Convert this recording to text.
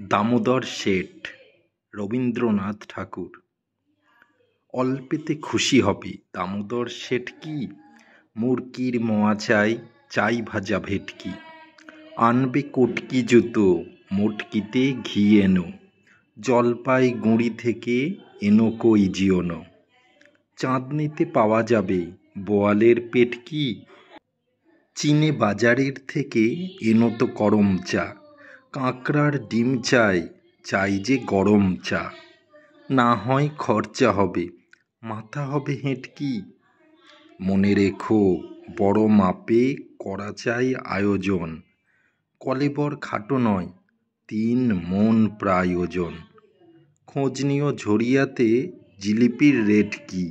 দামোদর শেঠ রবীন্দ্রনাথ ঠাকুর। অল্পেতে খুশি হবে দামোদর শেঠ কি, মুরকির মোয়া চাই, চাই ভাজা ভেটকি। আনবে কটকি জুতো, মোটকিতে ঘি এনো, জলপাই গুঁড়ি থেকে এনো কই জিওনো। চাঁদনিতে পাওয়া যাবে বোয়ালের পেটকি, চীনে বাজারের থেকে এনো তো করম চা। কাঁকড়ার ডিম চাই, চাই যে গরম চা। না হয় খরচা হবে, মাথা হবে হেঁটকি। মনে রেখো বড় মাপে করা চাই আয়োজন, কলেবর খাটো নয় 3 মণ প্রায় ওজন। খোঁজ নিও ঝরিয়াতে জিলিপির রেট কি।